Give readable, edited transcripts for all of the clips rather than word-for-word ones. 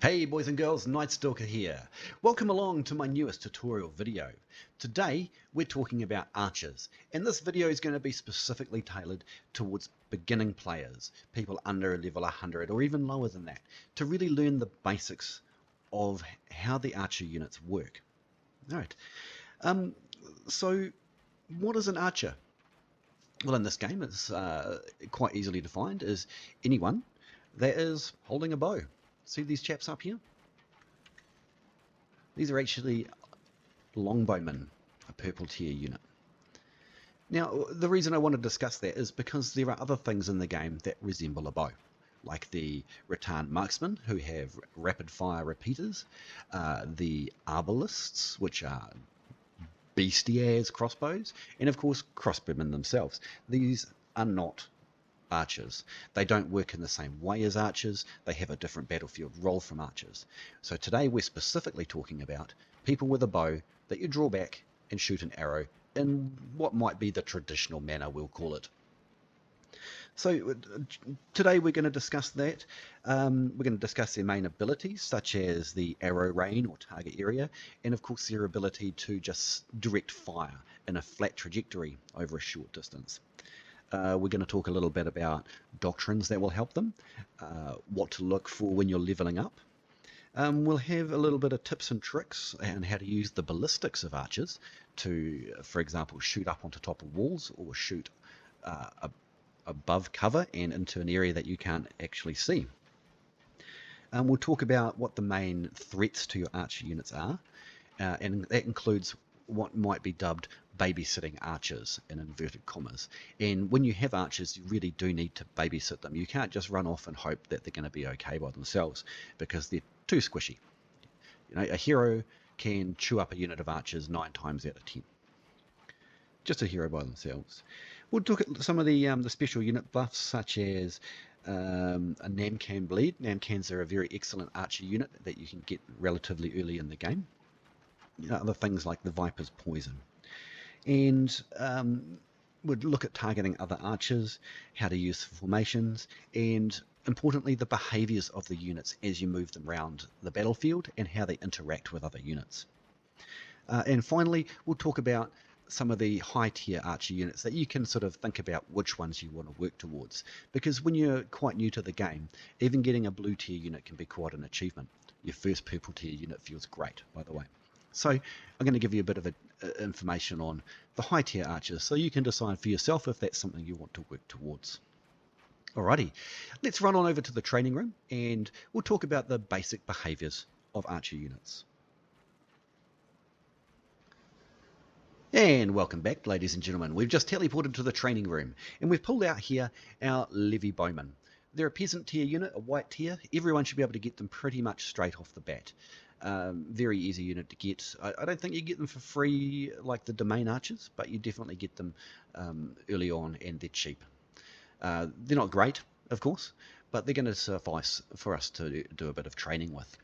Hey boys and girls, Night Stalker here. Welcome along to my newest tutorial video. Today we're talking about archers, and this video is going to be specifically tailored towards beginning players, people under level 100 or even lower than that, to really learn the basics of how the archer units work. Alright, so what is an archer? Well, in this game it's quite easily defined as anyone that is holding a bow. See these chaps up here? These are actually longbowmen, a purple tier unit. Now, the reason I want to discuss that is because there are other things in the game that resemble a bow, like the rattan marksmen, who have rapid fire repeaters, the arbalists, which are beastie-ass crossbows, and of course crossbowmen themselves. These are not archers. They don't work in the same way as archers. They have a different battlefield role from archers. So today we're specifically talking about people with a bow that you draw back and shoot an arrow in what might be the traditional manner, we'll call it. So today we're going to discuss that. We're going to discuss their main abilities, such as the arrow rain or target area, and of course their ability to just direct fire in a flat trajectory over a short distance. We're going to talk a little bit about doctrines that will help them, what to look for when you're leveling up. We'll have a little bit of tips and tricks on how to use the ballistics of archers to, for example, shoot up onto top of walls or shoot above cover and into an area that you can't actually see. We'll talk about what the main threats to your archer units are, and that includes what might be dubbed babysitting archers in inverted commas. And when you have archers, you really do need to babysit them. You can't just run off and hope that they're going to be okay by themselves, because they're too squishy. You know, a hero can chew up a unit of archers 9 times out of 10. Just a hero by themselves. We'll look at some of the special unit buffs, such as a Namkhan bleed. Namkhans are a very excellent archer unit that you can get relatively early in the game. You know, other things like the Viper's poison. And we'd look at targeting other archers, how to use formations, and importantly the behaviors of the units as you move them around the battlefield and how they interact with other units. And finally, we'll talk about some of the high tier archer units that you can sort of think about which ones you want to work towards, because when you're quite new to the game, even getting a blue tier unit can be quite an achievement. Your first purple tier unit feels great, by the way. So I'm going to give you a bit of information on the high tier archers, so you can decide for yourself if that's something you want to work towards. Alrighty, let's run on over to the training room and we'll talk about the basic behaviors of archer units. And welcome back, ladies and gentlemen. We've just teleported to the training room and we've pulled out here our levy bowmen. They're a peasant tier unit, a white tier. Everyone should be able to get them pretty much straight off the bat. Very easy unit to get. I don't think you get them for free like the domain archers, but you definitely get them early on, and they're cheap. They're not great, of course, but they're going to suffice for us to do a bit of training with.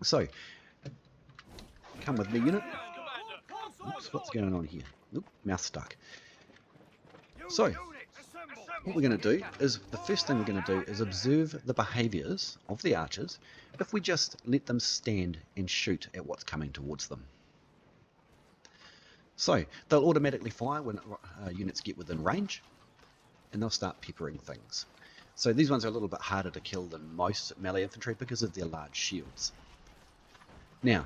So, come with me, unit. Oops, what's going on here? Oop, mouse stuck. So, what we're going to do is, the first thing we're going to do is observe the behaviors of the archers if we just let them stand and shoot at what's coming towards them. So they'll automatically fire when units get within range, and they'll start peppering things. So these ones are a little bit harder to kill than most melee infantry because of their large shields. Now,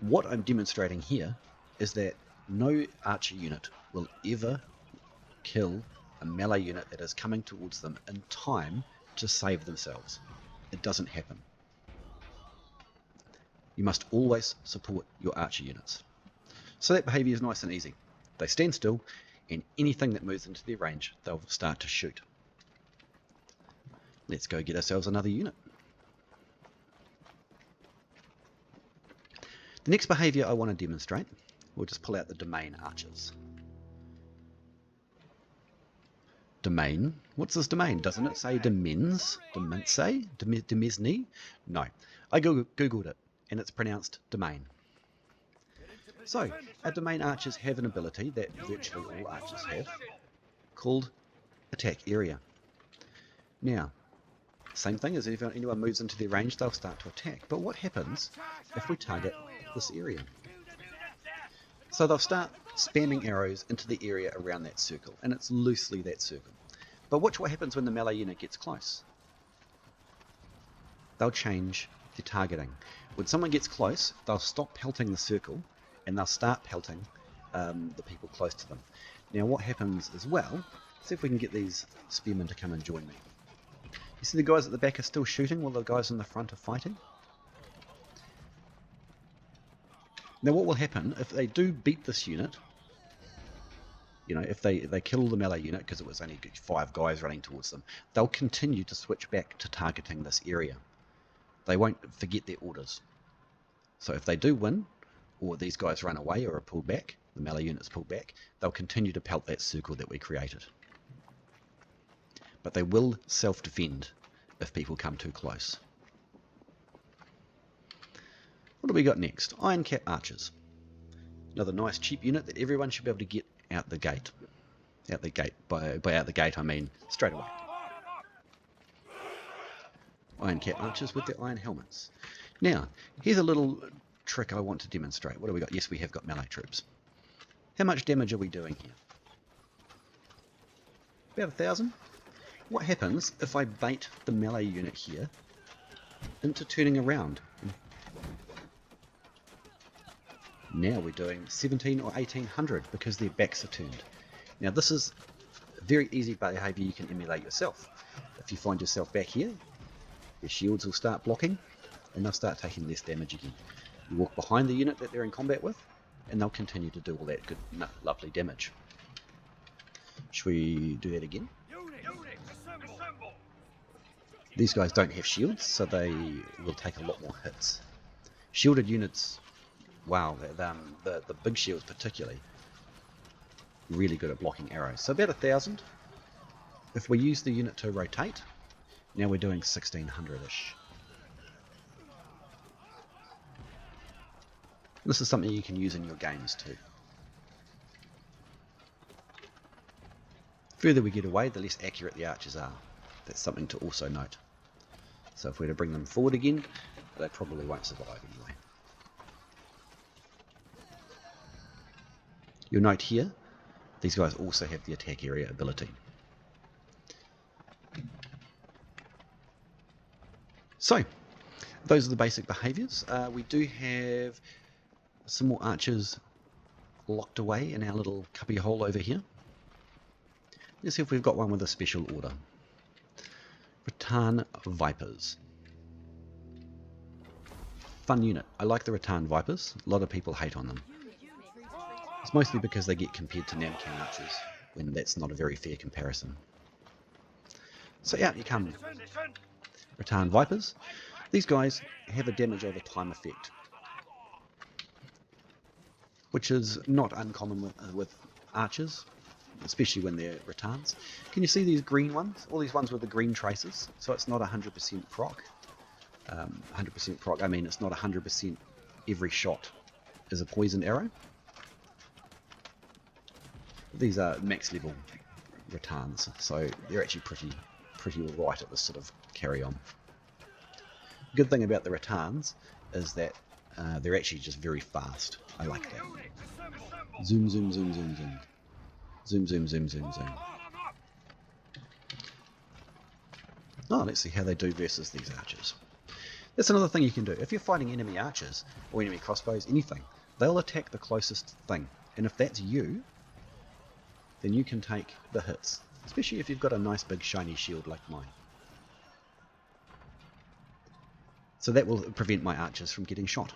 what I'm demonstrating here is that no archer unit will ever kill a melee unit that is coming towards them in time to save themselves. It doesn't happen. You must always support your archer units. So that behavior is nice and easy. They stand still, and anything that moves into their range, they'll start to shoot. Let's go get ourselves another unit. The next behavior I want to demonstrate, we'll just pull out the domain archers. Domain. What's this domain? Doesn't it say Demense? Demense? Demesne? No. I googled it and it's pronounced domain. So, our domain archers have an ability that virtually all archers have called attack area. Now, Same thing as if anyone moves into their range, they'll start to attack. But what happens if we target this area? So they'll start spamming arrows into the area around that circle, and it's loosely that circle. But watch what happens when the melee unit gets close. They'll change their targeting. When someone gets close, they'll stop pelting the circle, and they'll start pelting the people close to them. Now what happens as well, see if we can get these spearmen to come and join me. You see the guys at the back are still shooting while the guys in the front are fighting? Now what will happen if they do beat this unit, you know, if they kill the melee unit because it was only 5 guys running towards them, they'll continue to switch back to targeting this area. They won't forget their orders. So if they do win, or these guys run away or are pulled back, the melee unit's pulled back, they'll continue to pelt that circle that we created. But they will self-defend if people come too close. What do we got next? Iron Cap Archers. Another nice cheap unit that everyone should be able to get out the gate. Out the gate. By out the gate I mean straight away. Iron Cap Archers with their iron helmets. Now, here's a little trick I want to demonstrate. What do we got? Yes, we have got melee troops. How much damage are we doing here? About 1,000. What happens if I bait the melee unit here into turning around? Now we're doing 17 or 1800 because their backs are turned. Now this is very easy behaviour you can emulate yourself. If you find yourself back here, your shields will start blocking and they'll start taking less damage again. You walk behind the unit that they're in combat with and they'll continue to do all that good, lovely damage. Should we do that again? These guys don't have shields, so they will take a lot more hits. Shielded units, wow, the big shields particularly, really good at blocking arrows. So about 1,000. If we use the unit to rotate, now we're doing 1,600-ish. This is something you can use in your games too. The further we get away, the less accurate the archers are. That's something to also note. So if we were to bring them forward again, they probably won't survive anyway. You'll note here, these guys also have the attack area ability. So, those are the basic behaviours. We do have some more archers locked away in our little cubby hole over here. Let's see if we've got one with a special order. Rattan Vipers. Fun unit. I like the Rattan Vipers. A lot of people hate on them. It's mostly because they get compared to Namkhan archers, when that's not a very fair comparison. So out you come. Rattan Vipers. These guys have a damage over time effect, which is not uncommon with archers, especially when they're Rattans. Can you see these green ones? All these ones with the green traces. So it's not 100% proc. 100% proc, I mean it's not 100% every shot is a poisoned arrow. These are max level Rattans, so they're actually pretty alright at this sort of carry on. Good thing about the Rattans is that they're actually just very fast. I like that. Zoom, zoom, zoom, zoom, zoom. Zoom, zoom, zoom, zoom, zoom. Oh, let's see how they do versus these archers. That's another thing you can do. If you're fighting enemy archers, or enemy crossbows, anything, they'll attack the closest thing. And if that's you, then you can take the hits. Especially if you've got a nice big shiny shield like mine. So that will prevent my archers from getting shot.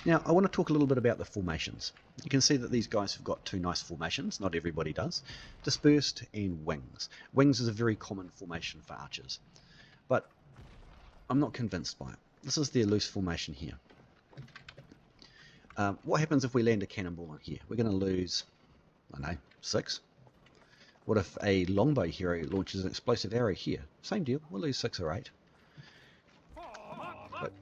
Now, I want to talk a little bit about the formations. You can see that these guys have got 2 nice formations, not everybody does. Dispersed and Wings. Wings is a very common formation for archers, but I'm not convinced by it. This is their loose formation here. What happens if we land a cannonball in here? We're going to lose, I don't know, 6. What if a longbow hero launches an explosive arrow here? Same deal, we'll lose 6 or 8. But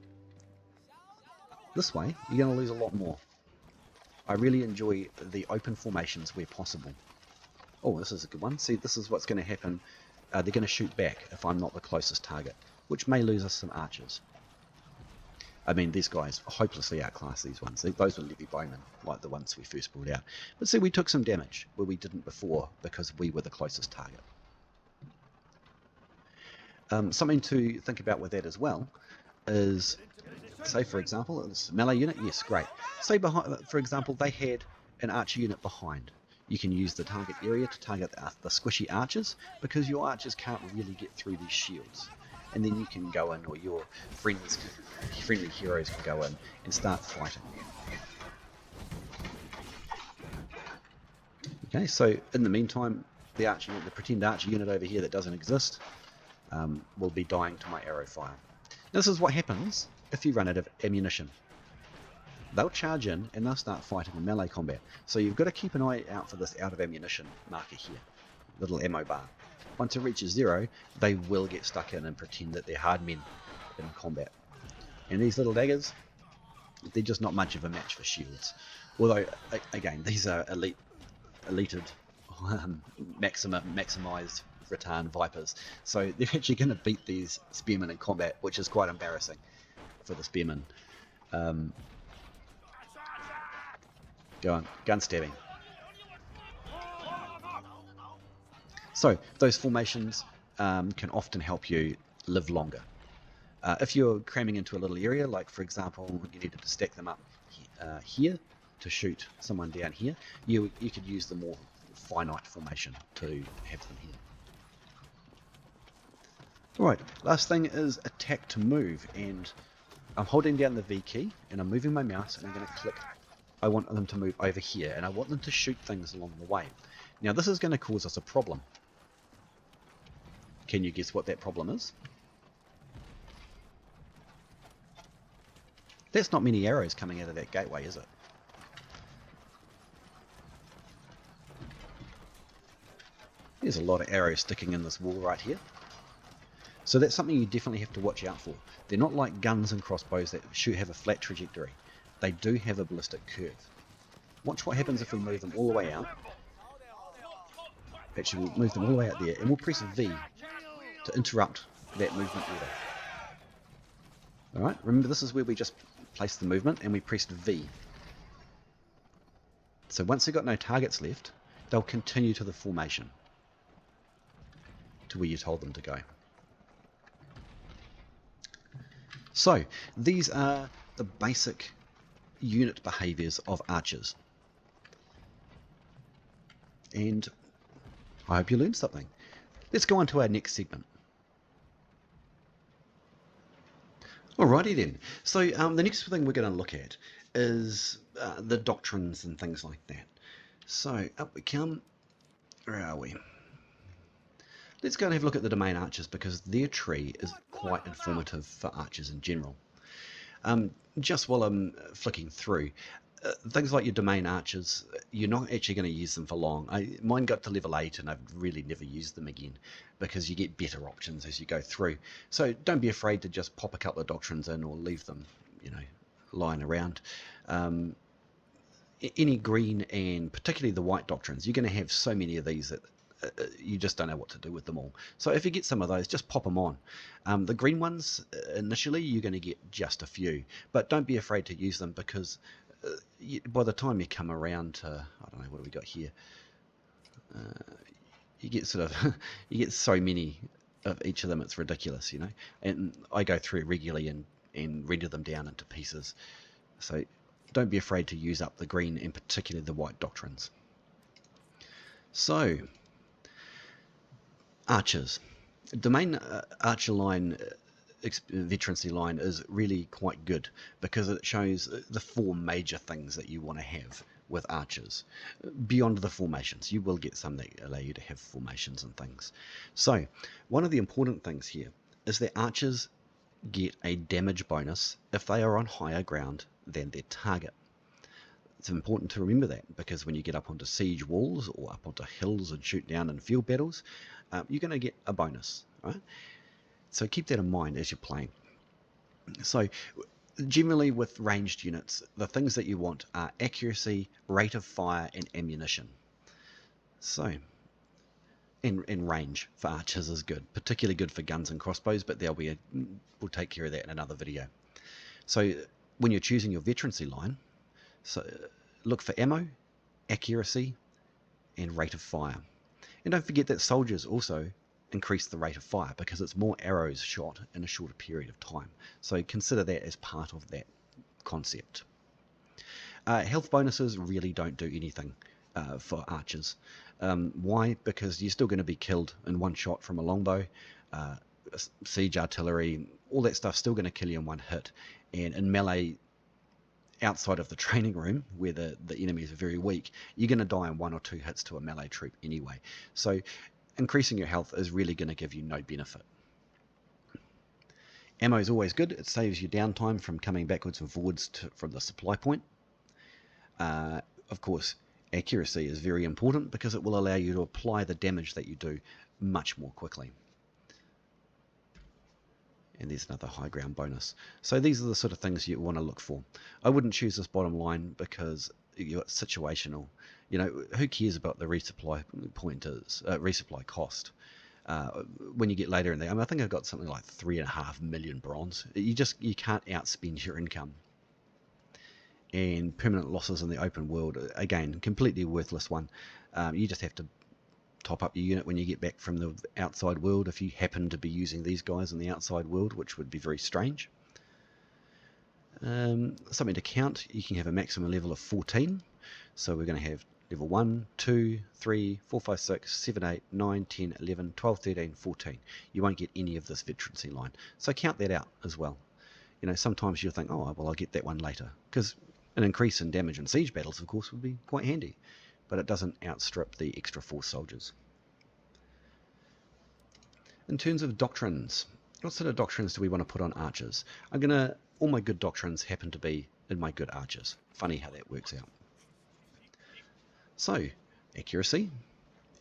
this way, you're going to lose a lot more. I really enjoy the open formations where possible. Oh, this is a good one. See, this is what's going to happen they're going to shoot back if I'm not the closest target, which may lose us some archers. I mean, these guys hopelessly outclass these ones. Those were levy bowmen, like the ones we first brought out. But see, we took some damage where we didn't before because we were the closest target. Something to think about with that as well is, say for example, this melee unit, yes, great. Say behind, for example, they had an archer unit behind. You can use the target area to target the squishy archers because your archers can't really get through these shields. And then you can go in, or your friendly heroes can go in and start fighting. Okay, so in the meantime, the pretend archer unit over here that doesn't exist will be dying to my arrow fire. Now, this is what happens if you run out of ammunition. They'll charge in and they'll start fighting in melee combat. So you've got to keep an eye out for this out of ammunition marker here, little ammo bar. Once it reaches 0, they will get stuck in and pretend that they're hard men in combat. And these little daggers, they're just not much of a match for shields. Although, again, these are elited, maximized rattan vipers. So they're actually going to beat these spearmen in combat, which is quite embarrassing for the spearmen. Go on, gun stabbing. So those formations can often help you live longer. If you're cramming into a little area, like for example, you needed to stack them up here to shoot someone down here, you could use the more finite formation to have them here. Alright, last thing is attack to move, and I'm holding down the V key and I'm moving my mouse and I'm going to click. I want them to move over here and I want them to shoot things along the way. Now this is going to cause us a problem. Can you guess what that problem is? That's not many arrows coming out of that gateway, is it? There's a lot of arrows sticking in this wall right here. So that's something you definitely have to watch out for. They're not like guns and crossbows that have a flat trajectory. They do have a ballistic curve. Watch what happens if we move them all the way out. Actually, we'll move them all the way out there, and we'll press V to interrupt that movement order. Alright, remember this is where we just placed the movement, and we pressed V. So once they've got no targets left, they'll continue to the formation, to where you told them to go. So, these are the basic unit behaviours of archers. And I hope you learned something. Let's go on to our next segment. Alrighty then. So the next thing we're going to look at is the doctrines and things like that. So up we come. Where are we? Let's go and have a look at the domain archers, because their tree is quite informative for archers in general. Just while I'm flicking through, things like your domain archers, you're not actually going to use them for long. Mine got to level 8 and I've really never used them again, because you get better options as you go through. So don't be afraid to just pop a couple of doctrines in, or leave them, you know, lying around. Any green and particularly the white doctrines, you're going to have so many of these that you just don't know what to do with them all. So if you get some of those, just pop them on. The green ones, initially you're going to get just a few, but don't be afraid to use them, because by the time you come around to, I don't know, what have we got here, you get sort of you get so many of each of them, it's ridiculous, you know. And I go through regularly and render them down into pieces. So don't be afraid to use up the green and particularly the white doctrines. So archers, domain archer line, veterancy line is really quite good, because it shows the 4 major things that you want to have with archers. Beyond the formations, you will get some that allow you to have formations and things. So one of the important things here is that archers get a damage bonus if they are on higher ground than their target. It's important to remember that, because when you get up onto siege walls or up onto hills and shoot down in field battles, you're going to get a bonus, right? So keep that in mind as you're playing. So generally with ranged units, the things that you want are accuracy, rate of fire, and ammunition. So And range for archers is good, particularly good for guns and crossbows, but we'll take care of that in another video. So when you're choosing your veterancy line, so look for ammo, accuracy, and rate of fire. And don't forget that soldiers also increase the rate of fire because it's more arrows shot in a shorter period of time. So consider that as part of that concept. Health bonuses really don't do anything for archers. Why? Because you're still going to be killed in one shot from a longbow. Siege artillery, all that stuff's still going to kill you in one hit. And in melee, outside of the training room, where the enemies are very weak, you're going to die in 1 or 2 hits to a melee troop anyway. So increasing your health is really going to give you no benefit. Ammo is always good. It saves you downtime from coming backwards and forwards from the supply point. Of course, accuracy is very important because it will allow you to apply the damage that you do much more quickly. And there's another high ground bonus. So these are the sort of things you want to look for. I wouldn't choose this bottom line because you're situational. You know, who cares about the resupply resupply cost? When you get later in there, I think I've got something like 3.5 million bronze. You can't outspend your income. And permanent losses in the open world, again, completely worthless one. You just have to top up your unit when you get back from the outside world if you happen to be using these guys in the outside world, which would be very strange. Something to count, you can have a maximum level of 14. So we're going to have level 1, 2, 3, 4, 5, 6, 7, 8, 9, 10, 11, 12, 13, 14. You won't get any of this veterancy line. So count that out as well. You know, sometimes you'll think, oh, well, I'll get that one later. Because an increase in damage in siege battles, of course, would be quite handy. But it doesn't outstrip the extra force soldiers. In terms of doctrines, what sort of doctrines do we want to put on archers? All my good doctrines happen to be in my good archers. Funny how that works out. So, accuracy,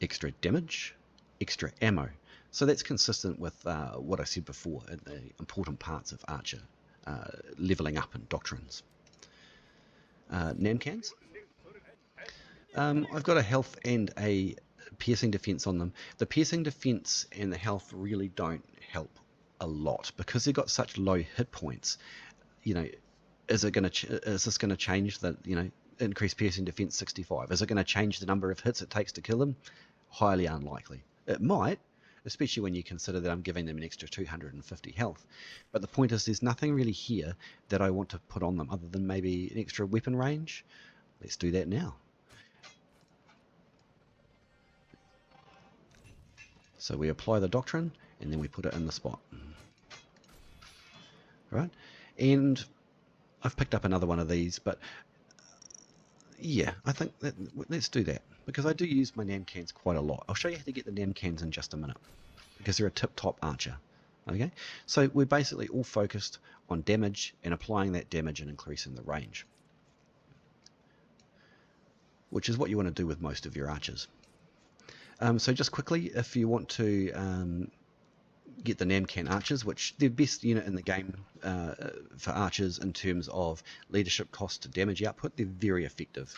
extra damage, extra ammo. So that's consistent with what I said before in the important parts of archer leveling up in doctrines. Namkhans. I've got a health and a piercing defense on them. The piercing defense and the health really don't help a lot because they've got such low hit points. You know, is this going to change the, increased piercing defense 65? Is it going to change the number of hits it takes to kill them? Highly unlikely. It might, especially when you consider that I'm giving them an extra 250 health. But the point is, there's nothing really here that I want to put on them other than maybe an extra weapon range. Let's do that now. So we apply the doctrine and then we put it in the spot. Right? And I've picked up another one of these, but yeah, I think let's do that because I do use my Namkhans quite a lot. I'll show you how to get the Namkhans in just a minute because they're a tip-top archer. Okay, so we're basically all focused on damage and applying that damage and increasing the range, which is what you want to do with most of your archers. So just quickly, if you want to get the Namkhan archers, which they're best unit in the game for archers in terms of leadership cost to damage output, they're very effective.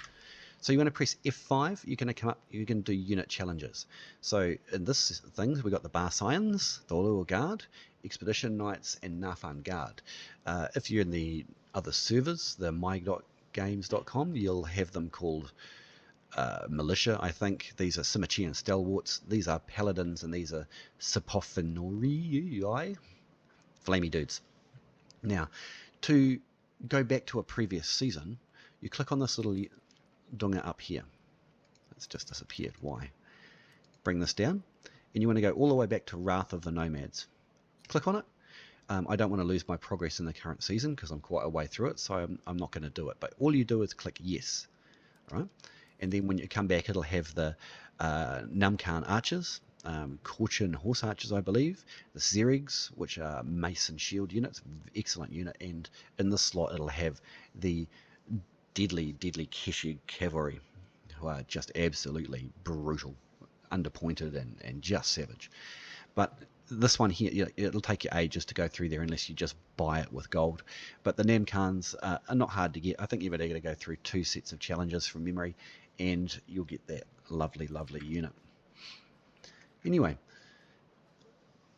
So you want to press F5, you're going to come up, you can do unit challenges. So in this thing, we've got the Barcians, the Loyal Guard, Expedition Knights, and Namkhan Guard. If you're in the other servers, the my.games.com, you'll have them called militia, I think. These are Cimmerian stalwarts, these are paladins, and these are Sipofinorii, flamey dudes. Now, to go back to a previous season, you click on this little dunga up here. It's just disappeared. Why? Bring this down, and you want to go all the way back to Wrath of the Nomads. Click on it. I don't want to lose my progress in the current season because I'm quite a way through it, so I'm not going to do it. But all you do is click yes, right? And then when you come back, it'll have the Namkhan archers, Korchin horse archers, I believe, the Zerigs, which are mace and shield units, excellent unit, and in this slot it'll have the deadly Keshi cavalry, who are just absolutely brutal, underpointed and just savage. But this one here, it'll take you ages to go through there unless you just buy it with gold. But the Namkhans are not hard to get. I think you're going to go through 2 sets of challenges from memory, and you'll get that lovely unit. Anyway,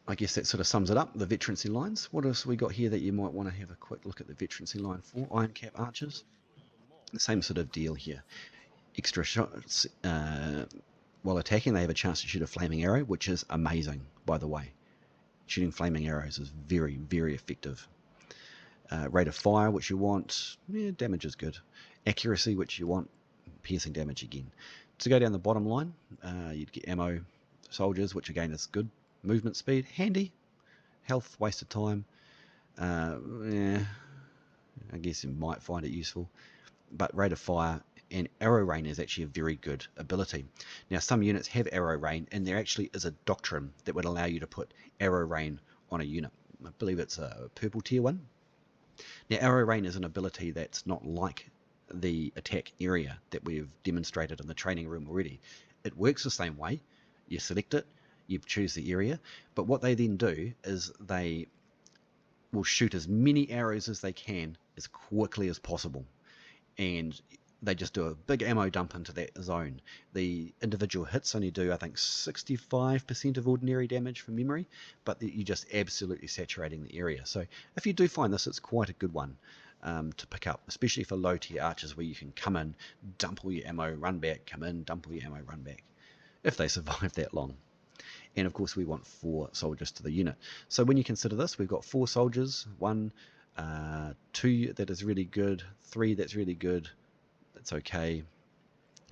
I guess that sort of sums it up, the veterancy lines. What else we got here that you might want to have a quick look at the veterancy line for? Iron cap archers, the same sort of deal here. Extra shots while attacking, they have a chance to shoot a flaming arrow, which is amazing, by the way. Shooting flaming arrows is very, very effective. Rate of fire, which you want, damage is good. Accuracy, which you want, piercing damage again. To go down the bottom line, you'd get ammo soldiers, which again is good. Movement speed, handy. Health, waste of time. I guess you might find it useful. But rate of fire and arrow rain is actually a very good ability. Now, some units have arrow rain, and there actually is a doctrine that would allow you to put arrow rain on a unit. I believe it's a purple tier 1. Now, arrow rain is an ability that's not like the attack area that we've demonstrated in the training room already. It works the same way. You select it, you choose the area, but what they then do is they will shoot as many arrows as they can as quickly as possible, and they just do a big ammo dump into that zone. The individual hits only do, I think, 65% of ordinary damage from memory, but you're just absolutely saturating the area. So if you do find this, it's quite a good one to pick up, especially for low tier archers, where you can come in, dump all your ammo, run back, come in, dump all your ammo, run back, if they survive that long. And of course we want 4 soldiers to the unit. So when you consider this, we've got 4 soldiers, 1, 2 that is really good, 3 that's really good, that's okay,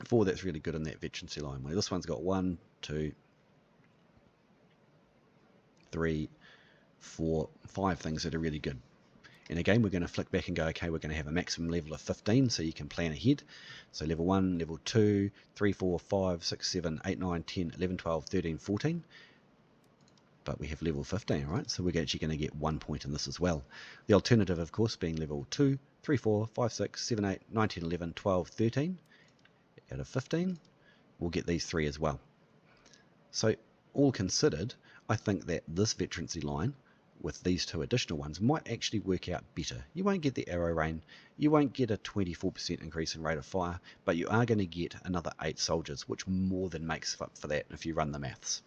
4 that's really good in that veterancy line. Well, this one's got 1, 2, 3, 4, 5 things that are really good. And again, we're going to flick back and go, okay, we're going to have a maximum level of 15, so you can plan ahead. So level 1, level 2, 3, 4, 5, 6, 7, 8, 9, 10, 11, 12, 13, 14. But we have level 15, right? So we're actually going to get 1 point in this as well. The alternative, of course, being level 2, 3, 4, 5, 6, 7, 8, 9, 10, 11, 12, 13. Out of 15, we'll get these 3 as well. So all considered, I think that this veterancy line with these 2 additional ones might actually work out better. You won't get the arrow rain, you won't get a 24% increase in rate of fire, but you are going to get another 8 soldiers, which more than makes up for that if you run the maths.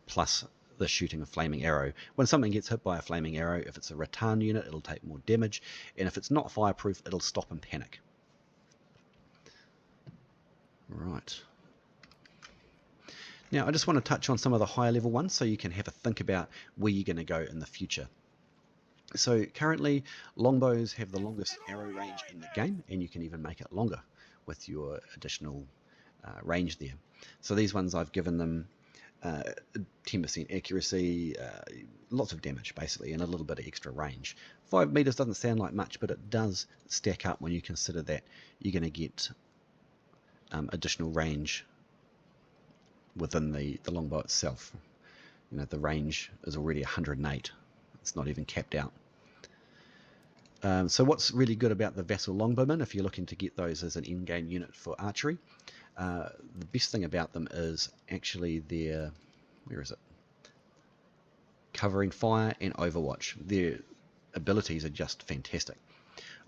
Plus the shooting a flaming arrow. When something gets hit by a flaming arrow, if it's a rattan unit, it'll take more damage, and if it's not fireproof, it'll stop and panic. Right. Now, I just want to touch on some of the higher level ones so you can have a think about where you're going to go in the future. So currently, longbows have the longest arrow range in the game, and you can even make it longer with your additional range there. So these ones, I've given them 10% accuracy, lots of damage basically, and a little bit of extra range. 5 meters doesn't sound like much, but it does stack up when you consider that you're going to get additional range within the longbow itself. You know, the range is already 108. It's not even capped out. So what's really good about the vassal longbowmen, if you're looking to get those as an in-game unit for archery, the best thing about them is actually their, where is it? Covering fire and overwatch. Their abilities are just fantastic.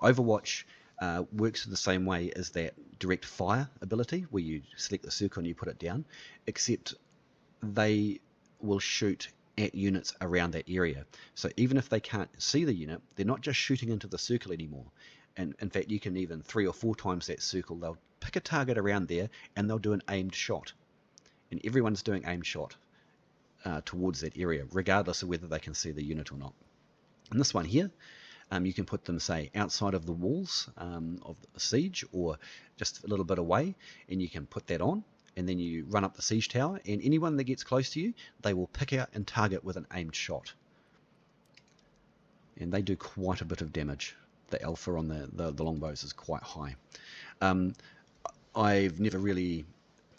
Overwatch works the same way as that direct fire ability, where you select the circle and you put it down, except they will shoot at units around that area. So even if they can't see the unit, they're not just shooting into the circle anymore. And in fact, you can even 3 or 4 times that circle, they'll pick a target around there and they'll do an aimed shot. And everyone's doing aimed shot towards that area, regardless of whether they can see the unit or not. And this one here, you can put them, say, outside of the walls of the siege, or just a little bit away, and you can put that on, and then you run up the siege tower, and anyone that gets close to you, they will pick out and target with an aimed shot. And they do quite a bit of damage. The alpha on the longbows is quite high. I've never really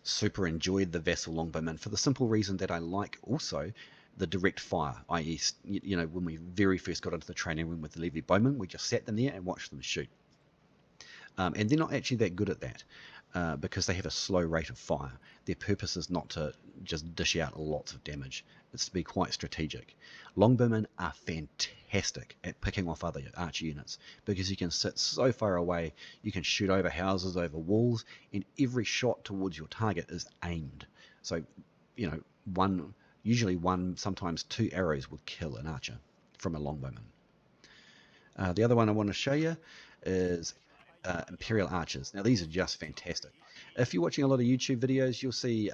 super enjoyed the vassal longbowmen for the simple reason that I like also the direct fire, i.e., you know, when we very first got into the training room with the Levy bowmen, we just sat them there and watched them shoot. And they're not actually that good at that because they have a slow rate of fire. Their purpose is not to just dish out lots of damage. It's to be quite strategic. Longbowmen are fantastic at picking off other archer units because you can sit so far away, you can shoot over houses, over walls, and every shot towards your target is aimed. So, you know, one Usually one, sometimes two arrows would kill an archer from a longbowman. The other one I want to show you is Imperial Archers. Now these are just fantastic. If you're watching a lot of YouTube videos, you'll see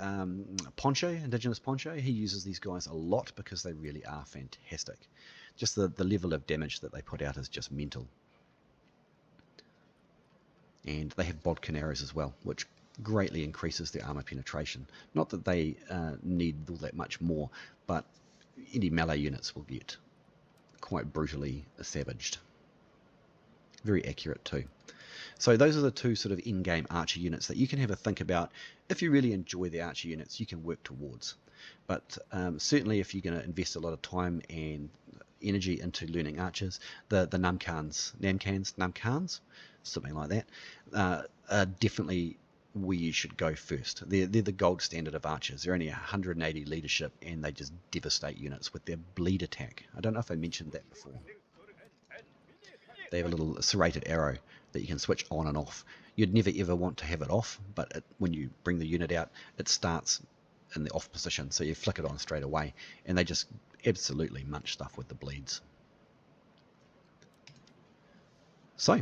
Poncho, Indigenous Poncho. He uses these guys a lot because they really are fantastic. Just the level of damage that they put out is just mental. And they have bodkin arrows as well, which greatly increases their armor penetration. Not that they need all that much more, but any melee units will get quite brutally savaged. Very accurate too. So those are the two sort of in-game archer units that you can have a think about. If you really enjoy the archer units, you can work towards. But certainly if you're going to invest a lot of time and energy into learning archers, the Namkhans, something like that, are definitely where you should go first. They're the gold standard of archers. They're only 180 leadership and they just devastate units with their bleed attack. I don't know if I mentioned that before. They have a little serrated arrow that you can switch on and off. You'd never ever want to have it off, but when you bring the unit out, it starts in the off position, so you flick it on straight away, and they just absolutely munch stuff with the bleeds. So,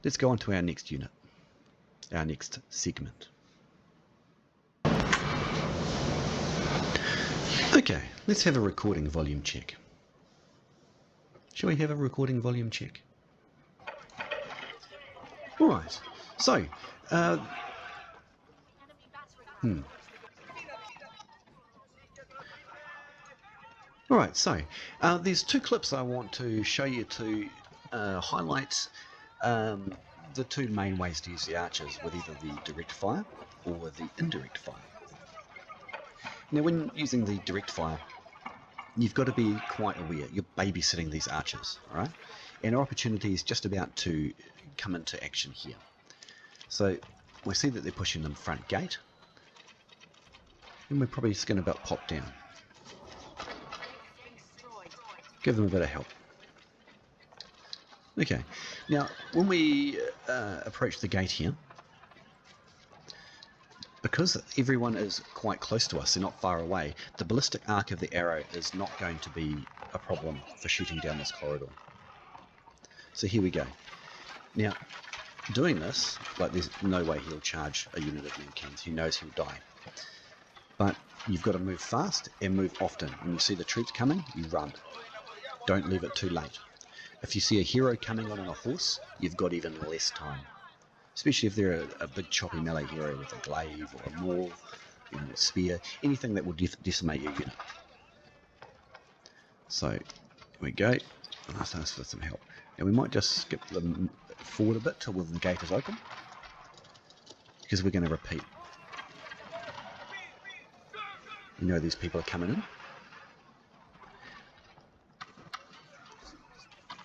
let's go on to our next unit, our next segment. Okay, let's have a recording volume check. Shall we have a recording volume check? Alright, so, Alright, so, there's two clips I want to show you to highlight the two main ways to use the archers, with either the direct fire or the indirect fire. Now, when using the direct fire, you've got to be quite aware. You're babysitting these archers, all right? And our opportunity is just about to come into action here. So we see that they're pushing them front gate, and we're probably just going to about pop down. Give them a bit of help. Okay, now when we approach the gate here, because everyone is quite close to us, they're not far away, the ballistic arc of the arrow is not going to be a problem for shooting down this corridor. So here we go. Now, doing this, like, there's no way he'll charge a unit of Namkhans. He knows he'll die. But you've got to move fast and move often. When you see the troops coming, you run. Don't leave it too late. If you see a hero coming on a horse, you've got even less time. Especially if they're a big choppy melee hero with a glaive or a maul, a spear, anything that will decimate your unit. So, here we go. I'll ask for some help. Now we might just skip them forward a bit till the gate is open, because we're going to repeat. You know these people are coming in.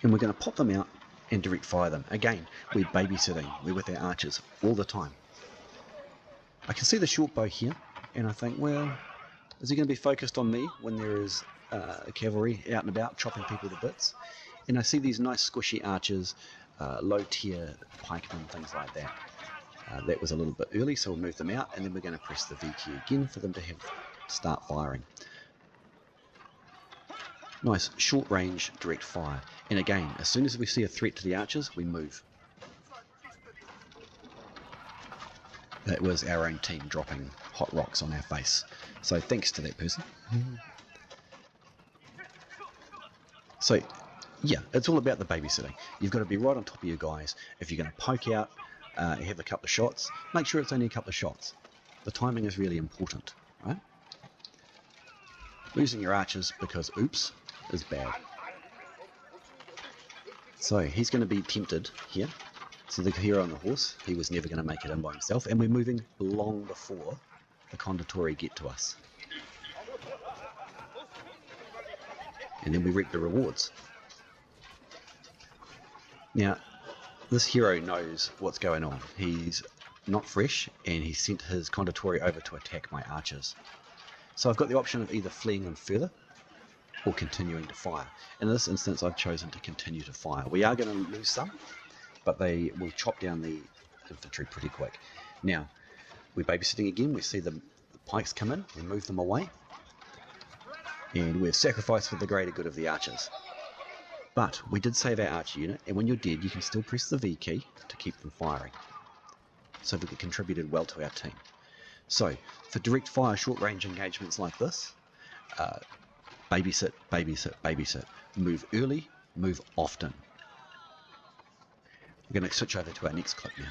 And we're going to pop them out and direct fire them. Again, we're babysitting. We're with our archers all the time. I can see the short bow here, and I think, well, is he going to be focused on me when there is cavalry out and about chopping people to bits? And I see these nice squishy archers, low tier pikemen, things like that. That was a little bit early, so we'll move them out, and then we're going to press the V key again for them to start firing. Nice short range direct fire. And again, as soon as we see a threat to the archers, we move. That was our own team dropping hot rocks on our face. So thanks to that person. So yeah, it's all about the babysitting. You've got to be right on top of your guys. If you're going to poke out, have a couple of shots, make sure it's only a couple of shots. The timing is really important, right? Losing your archers because oops is bad. So he's going to be tempted here. So the hero on the horse, he was never going to make it in by himself, and we're moving long before the conditori get to us. And then we reap the rewards. Now, this hero knows what's going on. He's not fresh, and he sent his conditori over to attack my archers. So I've got the option of either fleeing them further or continuing to fire. In this instance, I've chosen to continue to fire. We are going to lose some, but they will chop down the infantry pretty quick. Now, we're babysitting again. We see the pikes come in, we move them away. And we've sacrificed for the greater good of the archers. But we did save our archer unit, and when you're dead you can still press the V key to keep them firing. So it contributed well to our team. So, for direct fire short range engagements like this, babysit, babysit, babysit. Move early, move often. We're going to switch over to our next clip now.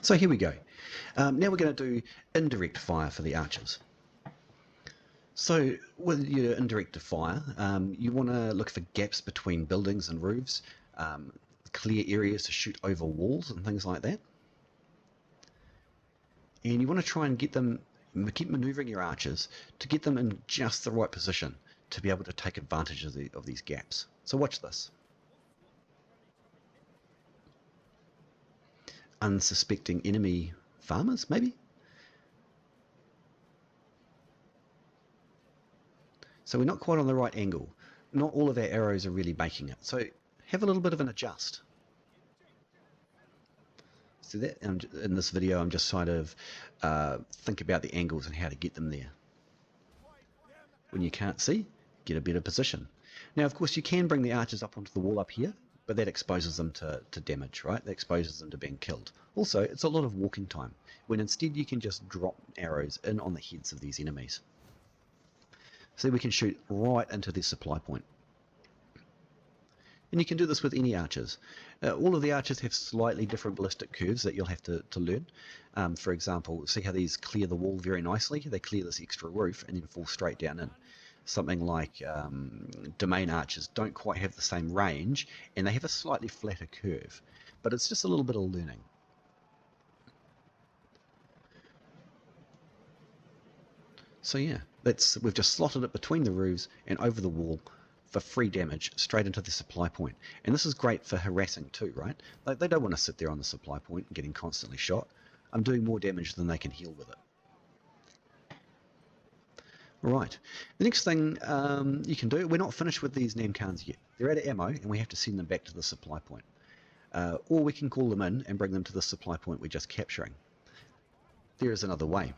So here we go. Now we're going to do indirect fire for the archers. So with your indirect fire, you want to look for gaps between buildings and roofs, clear areas to shoot over walls and things like that. And you want to try and get them, keep maneuvering your archers to get them in just the right position to be able to take advantage of these gaps. So watch this. Unsuspecting enemy farmers, maybe? So we're not quite on the right angle. Not all of our arrows are really making it. So have a little bit of an adjust. So that in this video I'm just trying to think about the angles and how to get them there. When you can't see, get a better position. Now of course you can bring the archers up onto the wall up here, but that exposes them to damage, right? That exposes them to being killed. Also, it's a lot of walking time, when instead you can just drop arrows in on the heads of these enemies. So we can shoot right into their supply point. And you can do this with any archers. All of the archers have slightly different ballistic curves that you'll have to learn. For example, see how these clear the wall very nicely? They clear this extra roof and then fall straight down in. Something like domain archers don't quite have the same range, and they have a slightly flatter curve. But it's just a little bit of learning. So yeah, we've just slotted it between the roofs and over the wall for free damage straight into the supply point. And this is great for harassing too, right? They don't want to sit there on the supply point getting constantly shot. I'm doing more damage than they can heal with it. Right, the next thing you can do, we're not finished with these Namkhans yet. They're out of ammo and we have to send them back to the supply point. Or we can call them in and bring them to the supply point we're just capturing. There is another way.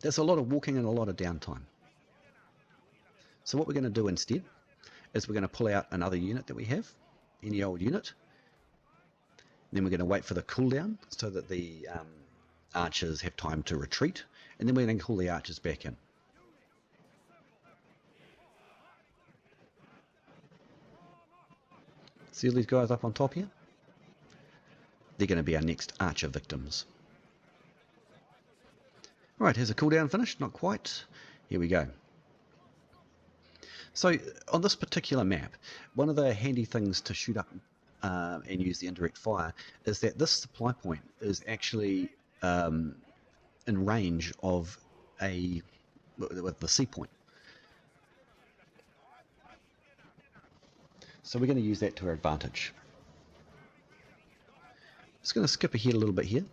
There's a lot of walking and a lot of downtime. So what we're going to do instead is we're going to pull out another unit that we have, any old unit. Then we're going to wait for the cooldown so that the archers have time to retreat, and then we're going to call the archers back in. See all these guys up on top here? They're going to be our next archer victims. Right, has a cooldown finished? Not quite. Here we go. So on this particular map, one of the handy things to shoot up and use the indirect fire is that this supply point is actually in range of with the C point. So we're going to use that to our advantage. Just going to skip ahead a little bit here.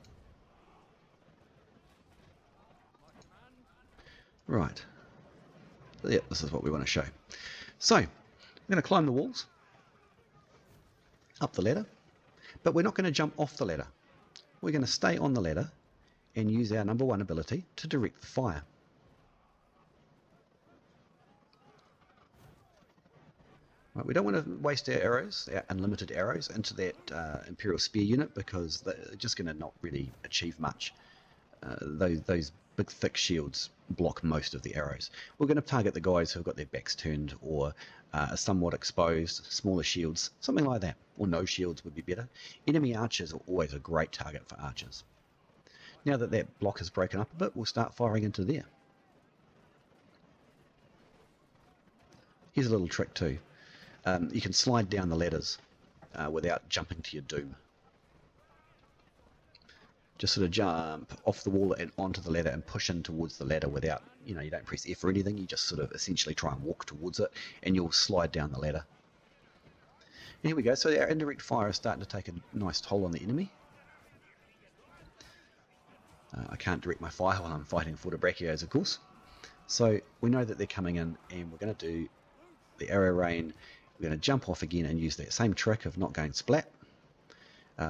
Right. Yeah, this is what we want to show. So, we're going to climb the walls, up the ladder, but we're not going to jump off the ladder. We're going to stay on the ladder and use our number 1 ability to direct the fire. Right, we don't want to waste our arrows, our unlimited arrows, into that Imperial Spear unit because they're just going to not really achieve much. Those big thick shields block most of the arrows. We're going to target the guys who've got their backs turned or are somewhat exposed, smaller shields, something like that, or no shields would be better. Enemy archers are always a great target for archers. Now that that block is broken up a bit, we'll start firing into there. Here's a little trick too. You can slide down the ladders without jumping to your doom. Just sort of jump off the wall and onto the ladder and push in towards the ladder without, you don't press F or anything, you just sort of essentially try and walk towards it and you'll slide down the ladder. And here we go, so our indirect fire is starting to take a nice toll on the enemy. I can't direct my fire while I'm fighting Fortebrachios, of course. So we know that they're coming in and we're going to do the arrow rain. We're going to jump off again and use that same trick of not going splat,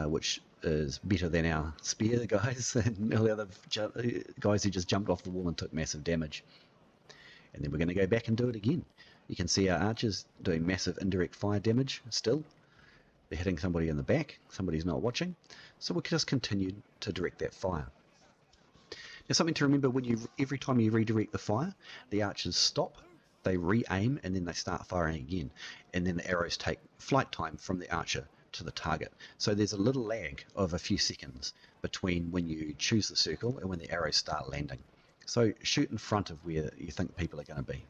which is better than our spear guys and all the other guys who just jumped off the wall and took massive damage. And then we're going to go back and do it again. You can see our archers doing massive indirect fire damage still. They're hitting somebody in the back, somebody's not watching, so we'll just continue to direct that fire. Now something to remember, every time you redirect the fire, the archers stop, they re-aim, and then they start firing again, and then the arrows take flight time from the archer to the target. So there's a little lag of a few seconds between when you choose the circle and when the arrows start landing. So shoot in front of where you think people are going to be.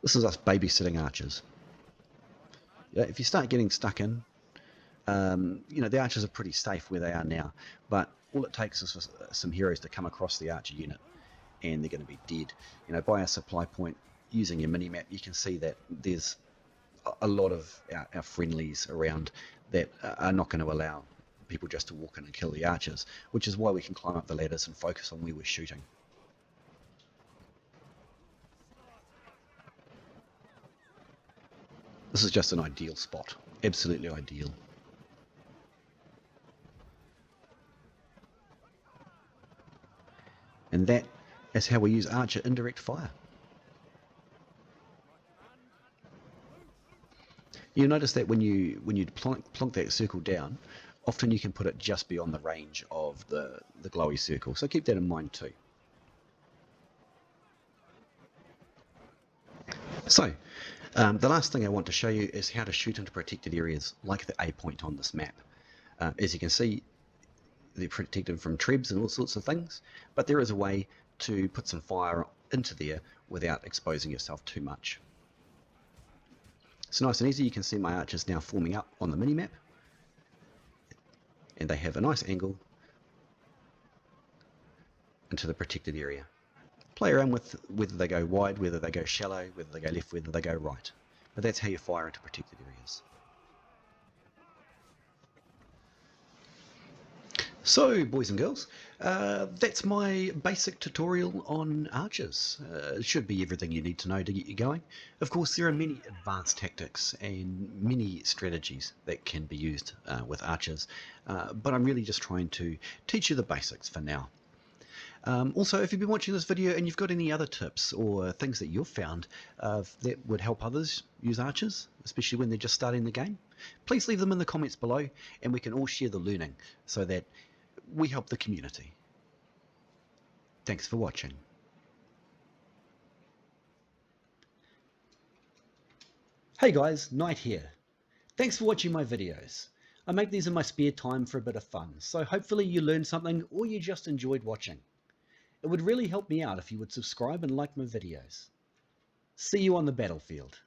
This is us babysitting archers. Yeah, if you start getting stuck in, the archers are pretty safe where they are now, but all it takes is for some heroes to come across the archer unit and they're going to be dead. By our supply point, using your mini-map, you can see that there's a lot of our friendlies around that are not going to allow people just to walk in and kill the archers, which is why we can climb up the ladders and focus on where we're shooting. This is just an ideal spot, absolutely ideal. And that is how we use archer indirect fire. You'll notice that when you plonk that circle down, often you can put it just beyond the range of the glowy circle, so keep that in mind too. So, the last thing I want to show you is how to shoot into protected areas like the A point on this map. As you can see, they're protected from trebs and all sorts of things, but there is a way to put some fire into there without exposing yourself too much. It's nice and easy. You can see my archers now forming up on the mini-map, and they have a nice angle into the protected area. Play around with whether they go wide, whether they go shallow, whether they go left, whether they go right. But that's how you fire into protected areas. So, boys and girls, that's my basic tutorial on archers. It should be everything you need to know to get you going. Of course, there are many advanced tactics and many strategies that can be used with archers, but I'm really just trying to teach you the basics for now. Also, if you've been watching this video and you've got any other tips or things that you've found that would help others use archers, especially when they're just starting the game, please leave them in the comments below and we can all share the learning so that we help the community. Thanks for watching. Hey guys, Knight here. Thanks for watching my videos. I make these in my spare time for a bit of fun, so hopefully you learned something or you just enjoyed watching. It would really help me out if you would subscribe and like my videos. See you on the battlefield.